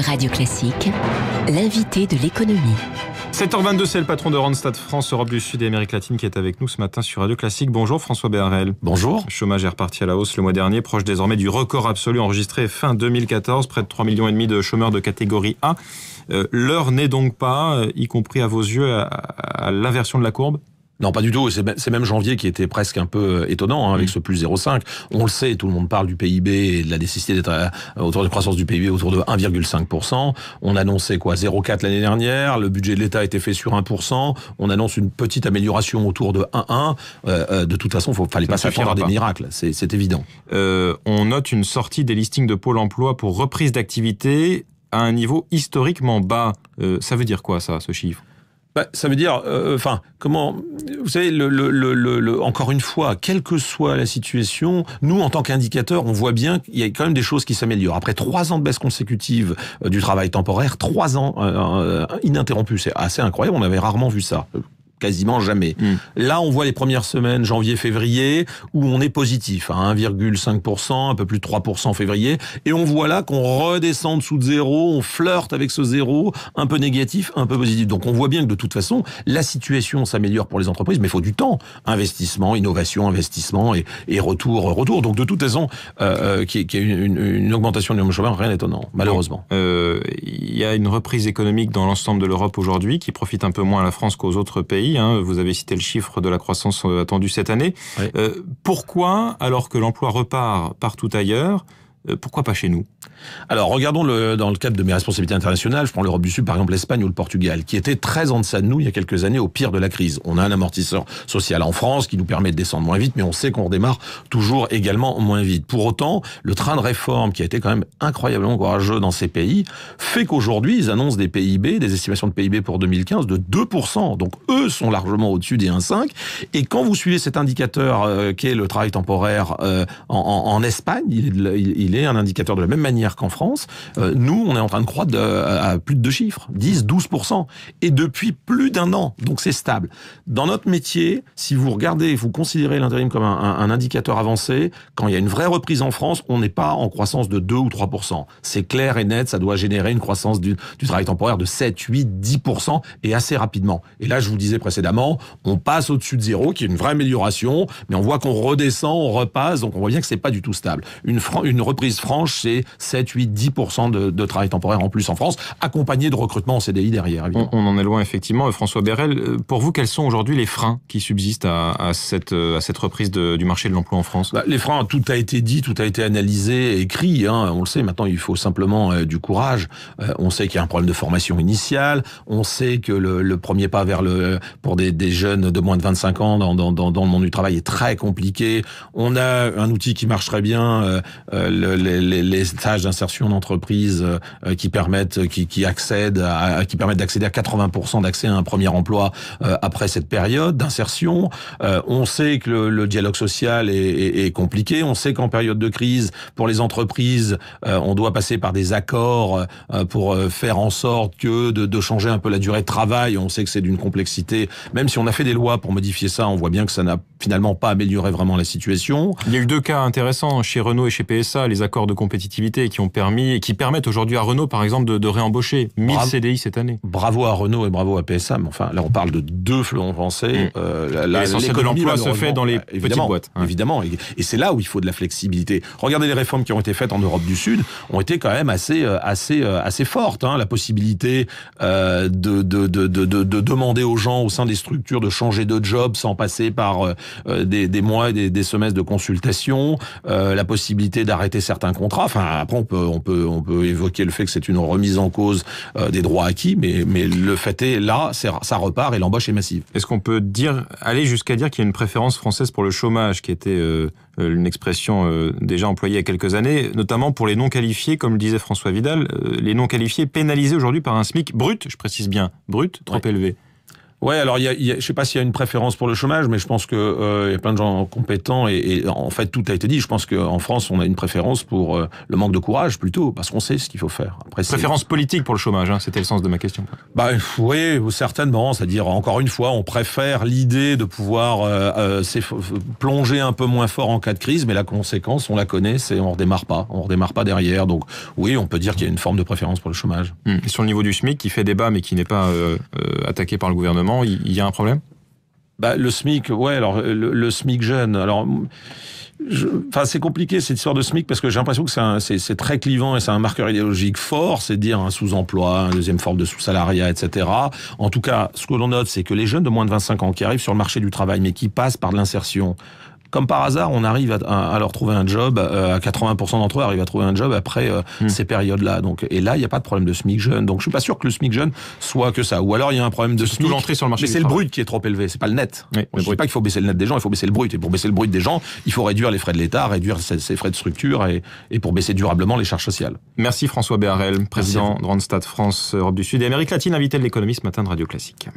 Radio Classique, l'invité de l'économie. 7h22, c'est le patron de Randstad France, Europe du Sud et Amérique latine qui est avec nous ce matin sur Radio Classique. Bonjour François Béharel. Bonjour. Le chômage est reparti à la hausse le mois dernier, proche désormais du record absolu enregistré fin 2014, près de 3,5 millions de chômeurs de catégorie A. L'heure n'est donc pas, y compris à vos yeux, à l'inversion de la courbe ? Non, pas du tout. C'est même janvier qui était presque un peu étonnant, avec ce plus 0,5. On le sait, tout le monde parle du PIB et de la nécessité d'être autour de croissance du PIB autour de 1,5%. On annonçait 0,4 l'année dernière. Le budget de l'État a été fait sur 1%. On annonce une petite amélioration autour de 1,1. De toute façon, fallait pas s'attendre à des miracles. C'est évident. On note une sortie des listings de Pôle emploi pour reprise d'activité à un niveau historiquement bas. Ça veut dire quoi, ça, ce chiffre ? Ça veut dire, comment, vous savez, encore une fois, quelle que soit la situation, nous, en tant qu'indicateurs, on voit bien qu'il y a quand même des choses qui s'améliorent. Après 3 ans de baisse consécutive du travail temporaire, 3 ans ininterrompus, c'est assez incroyable, on avait rarement vu ça. Quasiment jamais. Là, on voit les premières semaines, janvier, février, où on est positif, à 1,5%, un peu plus de 3% en février, et on voit là qu'on redescend dessous de zéro, on flirte avec ce zéro, un peu négatif, un peu positif. Donc on voit bien que de toute façon, la situation s'améliore pour les entreprises, mais il faut du temps. Investissement, innovation, investissement et retour. Donc de toute façon, qu'il y ait une augmentation du nombre de chômeurs, rien d'étonnant, malheureusement. Il y a une reprise économique dans l'ensemble de l'Europe aujourd'hui, qui profite un peu moins à la France qu'aux autres pays. Vous avez cité le chiffre de la croissance attendue cette année. Oui. Pourquoi, alors que l'emploi repart partout ailleurs, pourquoi pas chez nous ? Alors, regardons dans le cadre de mes responsabilités internationales, je prends l'Europe du Sud, par exemple l'Espagne ou le Portugal, qui étaient très en deçà de nous il y a quelques années, au pire de la crise. On a un amortisseur social en France qui nous permet de descendre moins vite, mais on sait qu'on redémarre toujours également moins vite. Pour autant, le train de réforme, qui a été quand même incroyablement courageux dans ces pays, fait qu'aujourd'hui, ils annoncent des PIB, des estimations de PIB pour 2015 de 2%. Donc, eux sont largement au-dessus des 1,5. Et quand vous suivez cet indicateur qui est le travail temporaire en Espagne, il est un indicateur de la même manière qu'en France. Nous, on est en train de croître à plus de 2 chiffres, 10, 12%. Et depuis plus d'1 an. Donc c'est stable. Dans notre métier, si vous regardez, vous considérez l'intérim comme un indicateur avancé, quand il y a une vraie reprise en France, on n'est pas en croissance de 2 ou 3%. C'est clair et net, ça doit générer une croissance du travail temporaire de 7, 8, 10% et assez rapidement. Et là, je vous disais précédemment, on passe au-dessus de zéro, qui est une vraie amélioration, mais on voit qu'on redescend, on repasse, donc on voit bien que c'est pas du tout stable. Une reprise franche, c'est 7, 8, 10% de travail temporaire en plus en France, accompagné de recrutement en CDI derrière, évidemment. On en est loin, effectivement. François Béharel, pour vous, quels sont aujourd'hui les freins qui subsistent à cette reprise du marché de l'emploi en France ? Les freins, tout a été dit, tout a été analysé, écrit. On le sait, maintenant, il faut simplement du courage. On sait qu'il y a un problème de formation initiale. On sait que le premier pas pour des jeunes de moins de 25 ans dans le monde du travail est très compliqué. On a un outil qui marche très bien, les stages d'insertion d'entreprise qui permettent d'accéder à 80% d'accès à un premier emploi après cette période d'insertion. On sait que le dialogue social est compliqué. On sait qu'en période de crise, pour les entreprises, on doit passer par des accords pour faire en sorte de changer un peu la durée de travail. On sait que c'est d'une complexité. Même si on a fait des lois pour modifier ça, on voit bien que ça n'a finalement pas amélioré vraiment la situation. Il y a eu 2 cas intéressants chez Renault et chez PSA, les accords de compétitivité qui permettent aujourd'hui à Renault, par exemple, de réembaucher 1000 CDI cette année. Bravo à Renault et bravo à PSA, mais enfin, là, on parle de 2 fleurons français. L'essentiel de l'emploi se fait dans les petites boîtes. Évidemment, et c'est là où il faut de la flexibilité. Regardez les réformes qui ont été faites en Europe du Sud, ont été quand même assez fortes. La possibilité de demander aux gens au sein des structures de changer de job sans passer par des mois et des semestres de consultation, la possibilité d'arrêter certains contrats. Enfin, après, on peut évoquer le fait que c'est une remise en cause des droits acquis, mais le fait est, là, ça repart et l'embauche est massive. Est-ce qu'on peut aller jusqu'à dire qu'il y a une préférence française pour le chômage, qui était une expression déjà employée il y a quelques années, notamment pour les non-qualifiés, comme le disait François Vidal, les non-qualifiés pénalisés aujourd'hui par un SMIC brut, je précise bien, brut, trop élevé. Ouais, alors je sais pas s'il y a une préférence pour le chômage, mais je pense que y a plein de gens compétents et en fait tout a été dit. Je pense qu'en France, on a une préférence pour le manque de courage plutôt, parce qu'on sait ce qu'il faut faire. Après, préférence politique pour le chômage, hein, c'était le sens de ma question. Bah oui, certainement. C'est-à-dire, encore une fois, on préfère l'idée de pouvoir plonger un peu moins fort en cas de crise, mais la conséquence, on la connaît, c'est on redémarre pas derrière. Donc oui, on peut dire qu'il y a une forme de préférence pour le chômage. Et sur le niveau du SMIC, qui fait débat mais qui n'est pas attaqué par le gouvernement, il y a un problème ? Bah, le SMIC, ouais, alors le SMIC jeune, alors c'est compliqué cette histoire de SMIC parce que j'ai l'impression que c'est très clivant et c'est un marqueur idéologique fort, c'est de dire un sous-emploi, une deuxième forme de sous-salariat, etc. En tout cas, ce que l'on note, c'est que les jeunes de moins de 25 ans qui arrivent sur le marché du travail mais qui passent par de l'insertion, comme par hasard, on arrive à leur trouver un job, à 80% d'entre eux arrivent à trouver un job après ces périodes-là. Donc, et là, il n'y a pas de problème de SMIC jeune. Donc, je suis pas sûr que le SMIC jeune soit que ça. Ou alors, il y a un problème de SMIC. L'entrée sur le marché mais c'est le brut qui est trop élevé, c'est pas le net. Oui, je dis pas qu'il faut baisser le net des gens, il faut baisser le brut. Et pour baisser le brut des gens, il faut réduire les frais de l'État, réduire ses frais de structure et pour baisser durablement les charges sociales. Merci François Béharel, président de Randstad France, Europe du Sud et Amérique latine, invité de l'économie ce matin de Radio Classique.